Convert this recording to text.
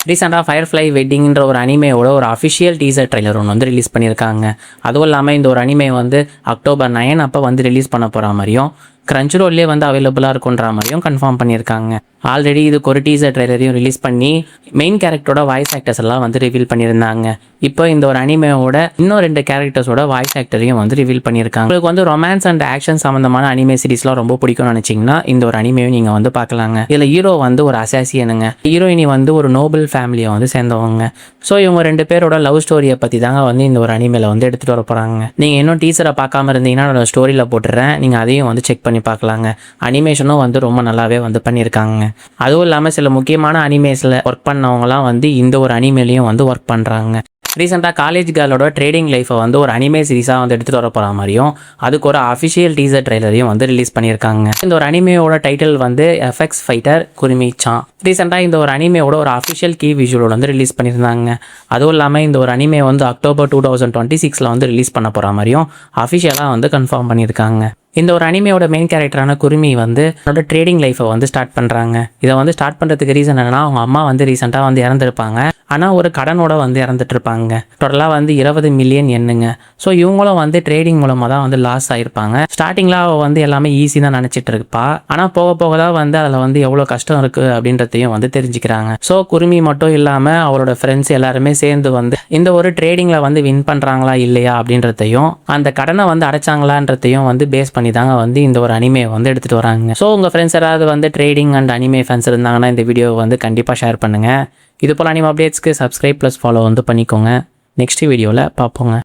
ரீசெண்டாக ஃபயர்ஃப்ளை வெட்டிங்கிற ஒரு அனிமேயோட ஒரு அஃபிஷியல் டீசர் ட்ரைலர் ஒன்று வந்து ரிலீஸ் பண்ணியிருக்காங்க. அதுவும் இல்லாமல் இந்த ஒரு அனிமே வந்து அக்டோபர் 9 அப்போ வந்து ரிலீஸ் பண்ண போகிற மாதிரியும் கிரன்ச்ரோல்லே வந்து அவைலபிளாக இருக்குன்ற மாதிரியும் கன்ஃபார்ம் பண்ணியிருக்காங்க. ஆல்ரெடி இதுக்கு ஒரு டீசர் ட்ரைலரையும் ரிலீஸ் பண்ணி மெயின் கேரக்டரோட வாய்ஸ் ஆக்டர்ஸ் எல்லாம் வந்து ரிவீல் பண்ணியிருந்தாங்க. இப்போ இந்த ஒரு அனிமேயோட இன்னும் 2 கேரக்டர்ஸோட வாய்ஸ் ஆக்டரையும் வந்து ரிவீல் பண்ணியிருக்காங்க. உங்களுக்கு வந்து ரொமான்ஸ் அண்ட் ஆக்ஷன் சம்மந்தமான அனிமே சீரிஸ்லாம் ரொம்ப பிடிக்கும்னு நினச்சிங்கன்னா இந்த ஒரு அனிமேயும் நீங்கள் வந்து பார்க்கலாங்க. இதில் ஹீரோ வந்து ஒரு அசாசியனுங்க, ஹீரோயினி வந்து ஒரு நோபல் ஃபேமிலியை வந்து சேர்ந்தவங்க. ஸோ இவங்க 2 பேரோட லவ் ஸ்டோரியை பற்றி தாங்க வந்து இந்த ஒரு அனிமேல வந்து எடுத்துகிட்டு வர போகிறாங்க. நீங்கள் இன்னும் டீசரை பார்க்காம இருந்தீங்கன்னா என்னோட ஸ்டோரியில் போட்டுறேன், நீங்கள் அதையும் வந்து செக் பண்ணி பார்க்கலாங்க. அனிமேஷனும் வந்து ரொம்ப நல்லாவே வந்து பண்ணியிருக்காங்க. அதுவும் இல்லாமல் சில முக்கியமான அனிமேஸில் ஒர்க் பண்ணவங்களாம் வந்து இந்த ஒரு அனிமேலையும் வந்து ஒர்க் பண்ணுறாங்க. ரீசெண்டாக காலேஜ் கேர்ளோட ட்ரேடிங் லைஃப்பை வந்து ஒரு அனிமே சீரிஸாக வந்து எடுத்துகிட்டு வர போகிற மாதிரியும் அதுக்கு ஒரு அஃபிஷியல் டீசர் ட்ரைலரையும் வந்து ரிலீஸ் பண்ணியிருக்காங்க. இந்த ஒரு அனிமேயோட டைட்டில் வந்து எஃப்எக்ஸ் ஃபைட்டர் குருமிச்சான். ரீசெண்டாக இந்த ஒரு அனிமேயோட ஒரு அஃபிஷியல் கீ விஷுவலோட வந்து ரிலீஸ் பண்ணியிருந்தாங்க. அதுவும் இல்லாமல் இந்த ஒரு அனிமே வந்து அக்டோபர் 2026 வந்து ரிலீஸ் பண்ண போகிற மாதிரியும் அஃபிஷியலாக வந்து கன்ஃபார்ம் பண்ணியிருக்காங்க. இந்த ஒரு அனிமையோட மெயின் கேரக்டரான குருமி வந்து அவரோட ட்ரேடிங் லைஃப்பை வந்து ஸ்டார்ட் பண்ணுறாங்க. இதை வந்து ஸ்டார்ட் பண்ணுறதுக்கு ரீசன் என்னன்னா, அவங்க அம்மா வந்து ரீசெண்டாக வந்து இறந்துருப்பாங்க. ஆனால் ஒரு கடனோட வந்து இறந்துட்டு இருப்பாங்க. டோட்டலாக வந்து 20 மில்லியன் எண்ணுங்க. ஸோ இவங்களும் வந்து ட்ரேடிங் மூலமாக தான் வந்து லாஸ் ஆகிருப்பாங்க. ஸ்டார்டிங்கில் அவள் வந்து எல்லாமே ஈஸி தான் நினச்சிட்டு இருப்பா. ஆனால் போக போக தான் வந்து அதில் வந்து எவ்வளோ கஷ்டம் இருக்குது அப்படின்றதையும் வந்து தெரிஞ்சுக்கிறாங்க. ஸோ குருமி மட்டும் இல்லாமல் அவரோட ஃப்ரெண்ட்ஸ் எல்லாருமே சேர்ந்து வந்து இந்த ஒரு ட்ரேடிங்கில் வந்து வின் பண்ணுறாங்களா இல்லையா அப்படின்றதையும் அந்த கடனை வந்து அடைச்சாங்களான்றதையும் வந்து பேஸ் பண்ணி தாங்க வந்து இந்த ஒரு அனிமே வந்து எடுத்துகிட்டு வராங்க. ஸோ உங்கள் ஃப்ரெண்ட்ஸ் யாராவது வந்து ட்ரேடிங் அண்ட் அனிமே ஃபேன்ஸ் இருந்தாங்கன்னா இந்த வீடியோவை வந்து கண்டிப்பாக ஷேர் பண்ணுங்கள். இது போல் அனிமே அப்டேட்ஸ்க்கு சப்ஸ்கிரைப் ப்ளஸ் ஃபாலோ வந்து பண்ணிக்கோங்க. நெக்ஸ்ட் வீடியோவில் பார்ப்போங்க.